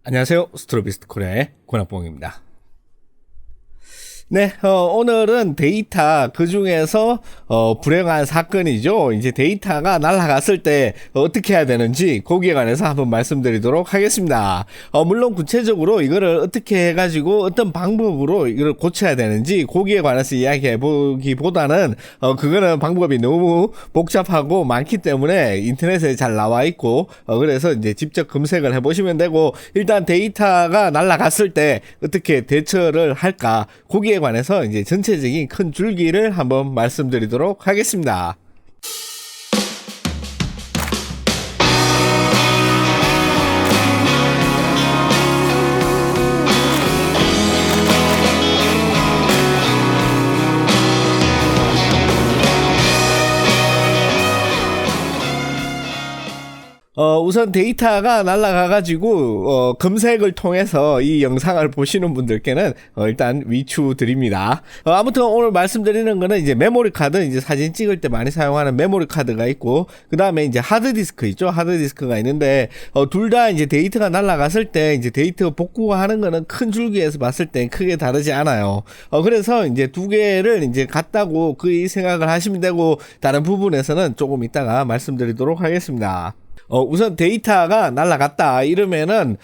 안녕하세요. 스트로비스트 코리아의 권학봉입니다. 네, 오늘은 데이터, 그 중에서, 불행한 사건이죠. 이제 데이터가 날아갔을 때 어떻게 해야 되는지, 거기에 관해서 한번 말씀드리도록 하겠습니다. 물론 구체적으로 이거를 어떻게 해가지고 어떤 방법으로 이걸 고쳐야 되는지, 거기에 관해서 이야기해 보기보다는, 그거는 방법이 너무 복잡하고 많기 때문에 인터넷에 잘 나와 있고, 그래서 이제 직접 검색을 해보시면 되고, 일단 데이터가 날아갔을 때 어떻게 대처를 할까, 거기에 관해서 이제 전체적인 큰 줄기를 한번 말씀드리도록 하겠습니다. 우선 데이터가 날아가가지고, 검색을 통해서 이 영상을 보시는 분들께는, 일단 위추 드립니다. 아무튼 오늘 말씀드리는 거는 이제 메모리 카드, 이제 사진 찍을 때 많이 사용하는 메모리 카드가 있고, 그 다음에 이제 하드디스크 있죠? 하드디스크가 있는데, 둘 다 이제 데이터가 날아갔을 때, 이제 데이터 복구가 하는 거는 큰 줄기에서 봤을 때 크게 다르지 않아요. 그래서 이제 두 개를 이제 같다고 그 생각을 하시면 되고, 다른 부분에서는 조금 이따가 말씀드리도록 하겠습니다. 우선 데이터가 날아갔다 이러면은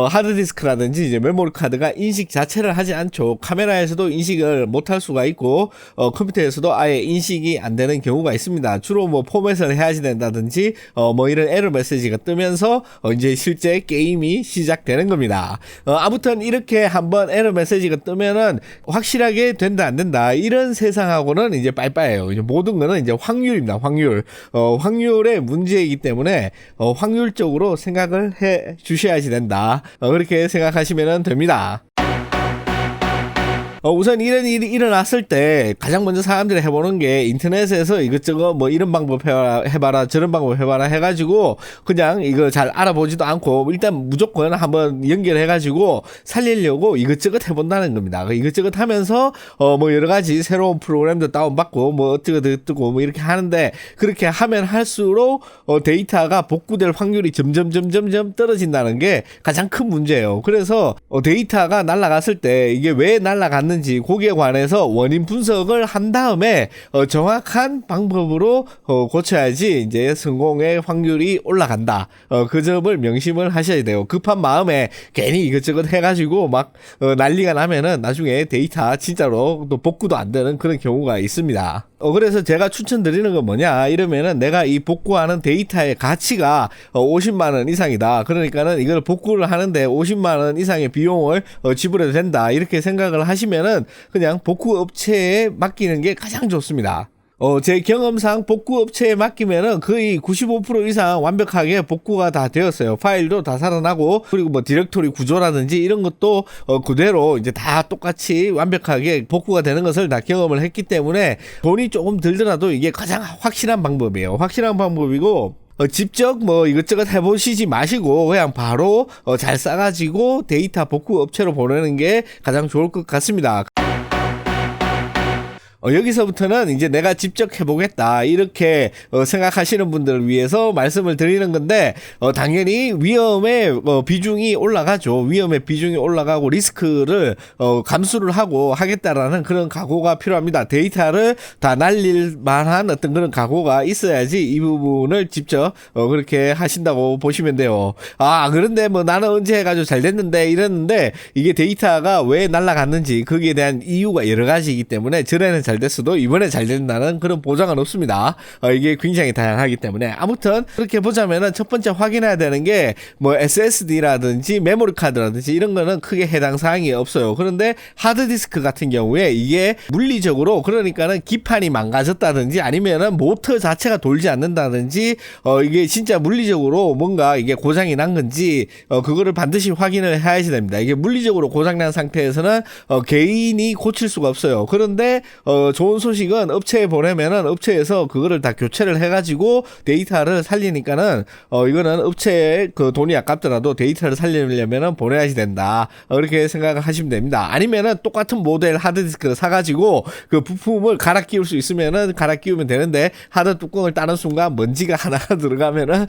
하드디스크라든지 이제 메모리 카드가 인식 자체를 하지 않죠. 카메라에서도 인식을 못할 수가 있고 컴퓨터에서도 아예 인식이 안 되는 경우가 있습니다. 주로 뭐 포맷을 해야지 된다든지 뭐 이런 에러 메시지가 뜨면서 이제 실제 게임이 시작되는 겁니다. 아무튼 이렇게 한번 에러 메시지가 뜨면은 확실하게 된다 안 된다 이런 세상하고는 이제 빠이빠이예요. 이제 모든 거는 이제 확률입니다. 확률의 문제이기 때문에 확률적으로 생각을 해 주셔야지 된다. 그렇게 생각하시면 됩니다. 우선 이런 일이 일어났을 때 가장 먼저 사람들이 해보는 게 인터넷에서 이것저것 뭐 이런 방법 해봐라 저런 방법 해봐라 해가지고 그냥 이거 잘 알아보지도 않고 일단 무조건 한번 연결해가지고 살리려고 이것저것 해본다는 겁니다. 이것저것 하면서 뭐 여러가지 새로운 프로그램도 다운받고 뭐 어쩌고 뭐 이렇게 하는데 그렇게 하면 할수록 데이터가 복구될 확률이 점점 떨어진다는 게 가장 큰 문제예요. 그래서 데이터가 날아갔을 때 이게 왜 날아갔는지 거기에 관해서 원인 분석을 한 다음에 정확한 방법으로 고쳐야지 이제 성공의 확률이 올라간다. 그 점을 명심을 하셔야 돼요. 급한 마음에 괜히 이것저것 해가지고 막 난리가 나면은 나중에 데이터 진짜로 또 복구도 안 되는 그런 경우가 있습니다. 그래서 제가 추천드리는 건 뭐냐 이러면은 내가 이 복구하는 데이터의 가치가 50만원 이상이다. 그러니까는 이걸 복구를 하는데 50만원 이상의 비용을 지불해도 된다. 이렇게 생각을 하시면은 그냥 복구 업체에 맡기는 게 가장 좋습니다. 제 경험상 복구 업체에 맡기면은 거의 95% 이상 완벽하게 복구가 다 되었어요. 파일도 다 살아나고, 그리고 뭐 디렉토리 구조라든지 이런 것도 그대로 이제 다 똑같이 완벽하게 복구가 되는 것을 다 경험을 했기 때문에 돈이 조금 들더라도 이게 가장 확실한 방법이에요. 확실한 방법이고, 직접 뭐 이것저것 해보시지 마시고 그냥 바로 잘 싸가지고 데이터 복구 업체로 보내는 게 가장 좋을 것 같습니다. 여기서부터는 이제 내가 직접 해보겠다 이렇게 생각하시는 분들을 위해서 말씀을 드리는 건데 당연히 위험의 비중이 올라가죠. 위험의 비중이 올라가고 리스크를 감수를 하고 하겠다라는 그런 각오가 필요합니다. 데이터를 다 날릴 만한 어떤 그런 각오가 있어야지 이 부분을 직접 그렇게 하신다고 보시면 돼요. 그런데 뭐 나는 언제 해가지고 잘 됐는데 이랬는데 이게 데이터가 왜 날아갔는지 거기에 대한 이유가 여러 가지이기 때문에 전에는 잘 됐어도 이번에 잘 된다는 그런 보장은 없습니다. 이게 굉장히 다양하기 때문에 아무튼 그렇게 보자면은 첫 번째 확인해야 되는 게 뭐 SSD라든지 메모리 카드라든지 이런 거는 크게 해당 사항이 없어요. 그런데 하드디스크 같은 경우에 이게 물리적으로 그러니까는 기판이 망가졌다든지 아니면은 모터 자체가 돌지 않는다든지 이게 진짜 물리적으로 뭔가 이게 고장이 난 건지 그거를 반드시 확인을 해야지 됩니다. 이게 물리적으로 고장난 상태에서는 개인이 고칠 수가 없어요. 그런데 좋은 소식은 업체에 보내면은 업체에서 그거를 다 교체를 해가지고 데이터를 살리니까는 이거는 업체에 그 돈이 아깝더라도 데이터를 살리려면은 보내야지 된다. 그렇게 생각을 하시면 됩니다. 아니면은 똑같은 모델 하드디스크를 사가지고 그 부품을 갈아 끼울 수 있으면은 갈아 끼우면 되는데 하드 뚜껑을 따는 순간 먼지가 하나가 들어가면은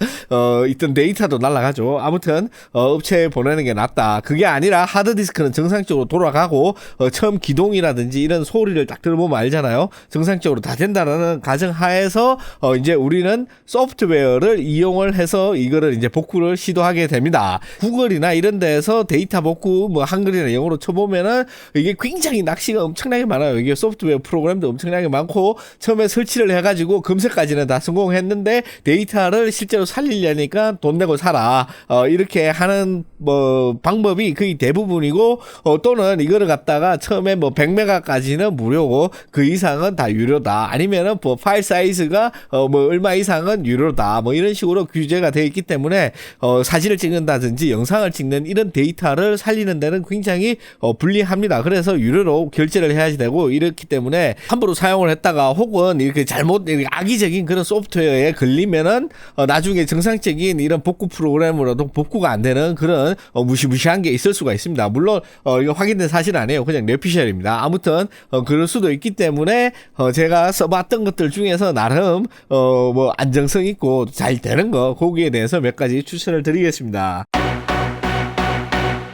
있던 데이터도 날아가죠. 아무튼 업체에 보내는 게 낫다. 그게 아니라 하드디스크는 정상적으로 돌아가고 처음 기동이라든지 이런 소리를 딱 들어보면 알잖아요. 정상적으로 다 된다라는 가정하에서 이제 우리는 소프트웨어를 이용을 해서 이거를 이제 복구를 시도하게 됩니다. 구글이나 이런 데에서 데이터 복구 뭐 한글이나 영어로 쳐보면은 이게 굉장히 낚시가 엄청나게 많아요. 이게 소프트웨어 프로그램도 엄청나게 많고 처음에 설치를 해가지고 검색까지는 다 성공했는데 데이터를 실제로 살리려니까 돈 내고 사라. 이렇게 하는 뭐 방법이 거의 대부분이고 또는 이거를 갖다가 처음에 뭐 100메가까지는 무료고 그 이상은 다 유료다. 아니면은 뭐 파일 사이즈가 뭐 얼마 이상은 유료다. 뭐 이런 식으로 규제가 되어 있기 때문에 사진을 찍는다든지 영상을 찍는 이런 데이터를 살리는 데는 굉장히 불리합니다. 그래서 유료로 결제를 해야지 되고 이렇기 때문에 함부로 사용을 했다가 혹은 이렇게 잘못 악의적인 그런 소프트웨어에 걸리면은 나중에 정상적인 이런 복구 프로그램으로도 복구가 안 되는 그런 무시무시한 게 있을 수가 있습니다. 물론 이거 확인된 사실 아니에요. 그냥 뇌피셜입니다. 아무튼 그럴 수도 있기 때문에 제가 써봤던 것들 중에서 나름 뭐 안정성 있고 잘 되는 거 거기에 대해서 몇 가지 추천을 드리겠습니다.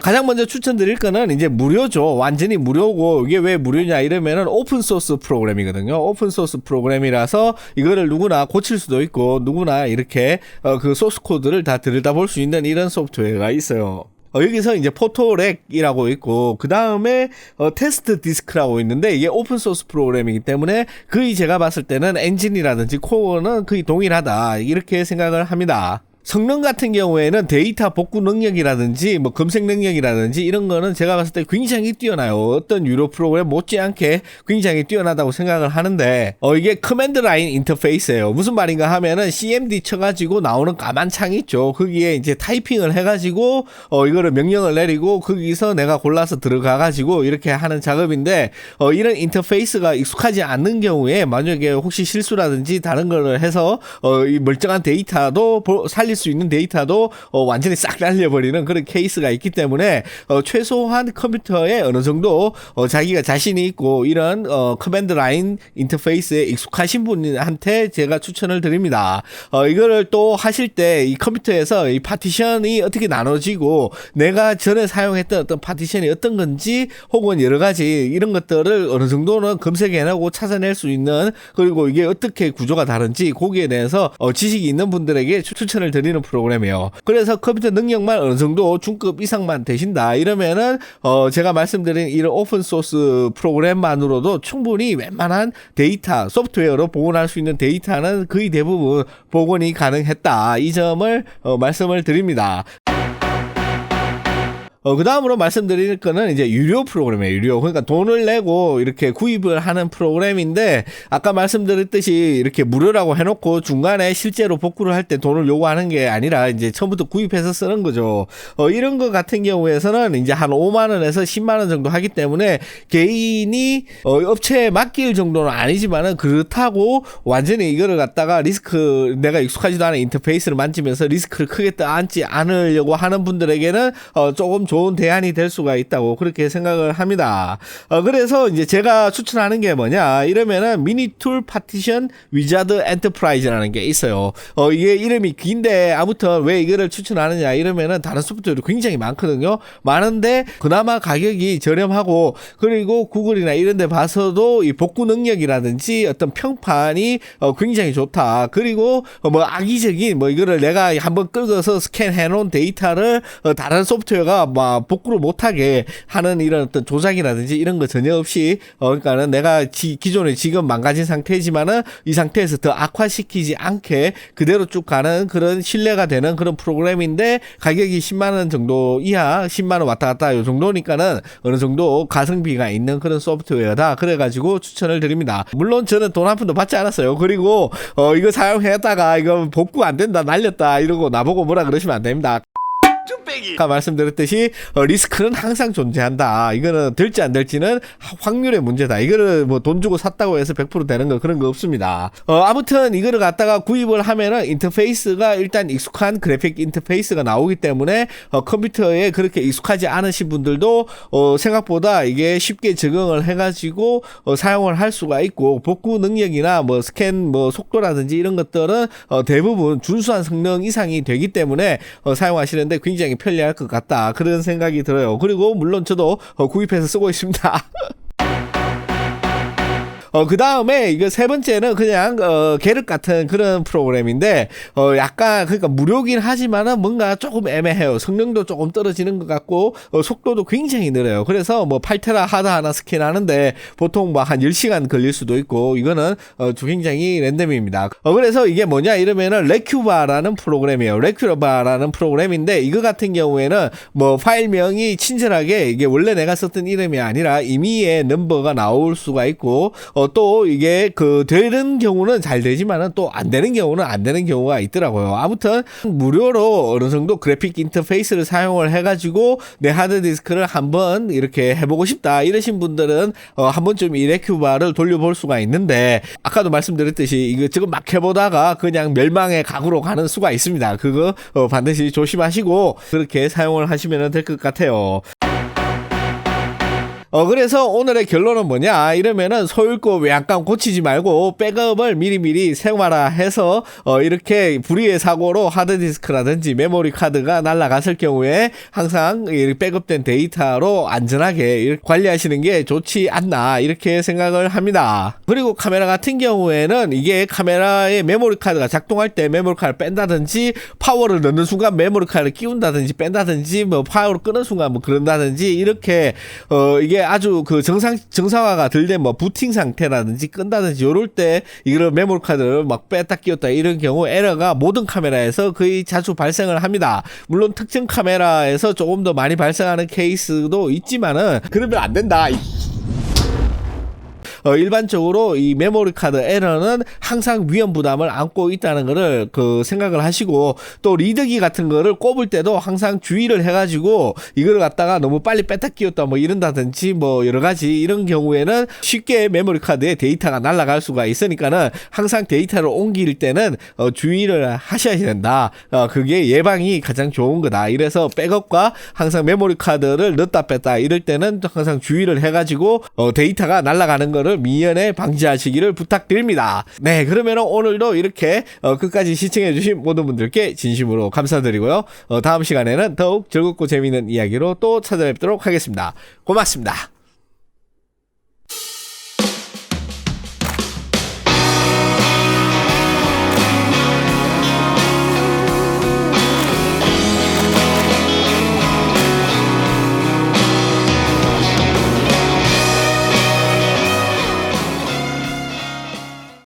가장 먼저 추천드릴 거는 이제 무료죠. 완전히 무료고 이게 왜 무료냐 이러면은 오픈소스 프로그램이거든요. 오픈소스 프로그램이라서 이거를 누구나 고칠 수도 있고 누구나 이렇게 그 소스 코드를 다 들여다볼 수 있는 이런 소프트웨어가 있어요. 여기서 이제 포토렉이라고 있고 그 다음에 테스트 디스크라고 있는데 이게 오픈소스 프로그램이기 때문에 거의 제가 봤을 때는 엔진이라든지 코어는 거의 동일하다 이렇게 생각을 합니다. 성능 같은 경우에는 데이터 복구 능력이라든지 뭐 검색 능력이라든지 이런 거는 제가 봤을 때 굉장히 뛰어나요. 어떤 유료 프로그램 못지않게 굉장히 뛰어나다고 생각을 하는데 이게 커맨드 라인 인터페이스예요. 무슨 말인가 하면은 CMD 쳐가지고 나오는 까만 창 있죠. 거기에 이제 타이핑을 해가지고 이거를 명령을 내리고 거기서 내가 골라서 들어가가지고 이렇게 하는 작업인데 이런 인터페이스가 익숙하지 않는 경우에 만약에 혹시 실수라든지 다른 거를 해서 이 멀쩡한 데이터도 살릴 수 있는 데이터도 완전히 싹 날려버리는 그런 케이스가 있기 때문에 최소한 컴퓨터에 어느 정도 자기가 자신이 있고 이런 커맨드 라인 인터페이스에 익숙하신 분한테 제가 추천을 드립니다. 이거를 또 하실 때 이 컴퓨터에서 이 파티션이 어떻게 나눠지고 내가 전에 사용했던 어떤 파티션이 어떤 건지 혹은 여러 가지 이런 것들을 어느 정도는 검색해내고 찾아낼 수 있는 그리고 이게 어떻게 구조가 다른지 거기에 대해서 지식이 있는 분들에게 추천을 드리는 프로그램이에요. 그래서 컴퓨터 능력만 어느 정도 중급 이상만 되신다 이러면은 제가 말씀드린 이런 오픈소스 프로그램만으로도 충분히 웬만한 데이터 소프트웨어로 복원할 수 있는 데이터는 거의 대부분 복원이 가능했다 이 점을 말씀을 드립니다. 그 다음으로 말씀드릴 거는 이제 유료 프로그램이에요. 유료. 그러니까 돈을 내고 이렇게 구입을 하는 프로그램인데 아까 말씀드렸듯이 이렇게 무료라고 해놓고 중간에 실제로 복구를 할 때 돈을 요구하는 게 아니라 이제 처음부터 구입해서 쓰는 거죠. 이런 거 같은 경우에서는 이제 한 5만 원에서 10만 원 정도 하기 때문에 개인이 업체에 맡길 정도는 아니지만은 그렇다고 완전히 이거를 갖다가 리스크 내가 익숙하지도 않은 인터페이스를 만지면서 리스크를 크게 떠안지 않으려고 하는 분들에게는 조금 좋은 대안이 될 수가 있다고 그렇게 생각을 합니다. 그래서 이제 제가 추천하는 게 뭐냐 이러면은 미니툴 파티션 위자드 엔터프라이즈라는 게 있어요. 이게 이름이 긴데 아무튼 왜 이거를 추천하느냐 이러면은 다른 소프트웨어도 굉장히 많거든요. 많은데 그나마 가격이 저렴하고 그리고 구글이나 이런 데 봐서도 이 복구 능력이라든지 어떤 평판이 굉장히 좋다. 그리고 뭐 악의적인 뭐 이거를 내가 한번 끌어서 스캔해 놓은 데이터를 다른 소프트웨어가 막 복구를 못하게 하는 이런 어떤 조작이라든지 이런 거 전혀 없이 그러니까는 내가 기존에 지금 망가진 상태지만은 이 상태에서 더 악화시키지 않게 그대로 쭉 가는 그런 신뢰가 되는 그런 프로그램인데 가격이 10만 원 정도 이하 10만 원 왔다 갔다 요 정도니까는 어느 정도 가성비가 있는 그런 소프트웨어다. 그래가지고 추천을 드립니다. 물론 저는 돈 한 푼도 받지 않았어요. 그리고 이거 사용했다가 이거 복구 안 된다 날렸다 이러고 나보고 뭐라 그러시면 안 됩니다. 아까 말씀드렸듯이 리스크는 항상 존재한다. 이거는 될지 안 될지는 확률의 문제다. 이거를 뭐 돈 주고 샀다고 해서 100% 되는 거 그런 거 없습니다. 아무튼 이거를 갖다가 구입을 하면은 인터페이스가 일단 익숙한 그래픽 인터페이스가 나오기 때문에 컴퓨터에 그렇게 익숙하지 않으신 분들도 생각보다 이게 쉽게 적응을 해가지고 사용을 할 수가 있고, 복구 능력이나 뭐 스캔 뭐 속도라든지 이런 것들은 대부분 준수한 성능 이상이 되기 때문에 사용하시는데 굉장히 편리할 것 같다, 그런 생각이 들어요. 그리고 물론 저도 구입해서 쓰고 있습니다. 그 다음에 이거 세 번째는 그냥 계륵 같은 그런 프로그램인데 약간 그러니까 무료긴 하지만은 뭔가 조금 애매해요. 성능도 조금 떨어지는 것 같고 속도도 굉장히 느려요. 그래서 뭐 8테라 하드 하나 스캔하는데 보통 뭐 한 10시간 걸릴 수도 있고, 이거는 굉장히 랜덤입니다. 그래서 이게 뭐냐 이러면은 레큐바라는 프로그램이에요. 레큐바라는 프로그램인데 이거 같은 경우에는 뭐 파일명이 친절하게 이게 원래 내가 썼던 이름이 아니라 임의의 넘버가 나올 수가 있고, 또 이게 되는 경우는 잘 되지만은 또 안 되는 경우는 안 되는 경우가 있더라고요. 아무튼 무료로 어느 정도 그래픽 인터페이스를 사용을 해가지고 내 하드디스크를 한번 이렇게 해보고 싶다 이러신 분들은 한 번쯤 이 레큐바를 돌려볼 수가 있는데, 아까도 말씀드렸듯이 이거 지금 막 해보다가 그냥 멸망의 각으로 가는 수가 있습니다. 그거 반드시 조심하시고 그렇게 사용을 하시면 될 것 같아요. 그래서 오늘의 결론은 뭐냐 이러면은 소잃고 외양간 고치지 말고 백업을 미리미리 생활화해서 이렇게 불의의 사고로 하드디스크라든지 메모리 카드가 날아갔을 경우에 항상 백업된 데이터로 안전하게 관리하시는 게 좋지 않나 이렇게 생각을 합니다. 그리고 카메라 같은 경우에는 이게 카메라의 메모리 카드가 작동할 때 메모리 카드를 뺀다든지, 파워를 넣는 순간 메모리 카드를 끼운다든지 뺀다든지, 뭐 파워를 끄는 순간 뭐 그런다든지, 이렇게 이게 아주 정상화가 덜 된 뭐 부팅 상태라든지 끈다든지 요럴 때 이거를 메모리 카드를 막 뺐다 끼웠다 이런 경우 에러가 모든 카메라에서 거의 자주 발생을 합니다. 물론 특정 카메라에서 조금 더 많이 발생하는 케이스도 있지만은 그러면 안 된다. 일반적으로 이 메모리 카드 에러는 항상 위험 부담을 안고 있다는 거를 생각을 하시고, 또 리드기 같은 거를 꼽을 때도 항상 주의를 해가지고 이걸 갖다가 너무 빨리 뺐다 끼웠다 뭐 이런다든지 뭐 여러 가지 이런 경우에는 쉽게 메모리 카드에 데이터가 날아갈 수가 있으니까는 항상 데이터를 옮길 때는 주의를 하셔야 된다. 그게 예방이 가장 좋은 거다. 이래서 백업과 항상 메모리 카드를 넣었다 뺐다 이럴 때는 항상 주의를 해가지고 데이터가 날아가는 거를 미연에 방지하시기를 부탁드립니다. 네, 그러면 오늘도 이렇게 끝까지 시청해주신 모든 분들께 진심으로 감사드리고요. 다음 시간에는 더욱 즐겁고 재미있는 이야기로 또 찾아뵙도록 하겠습니다. 고맙습니다.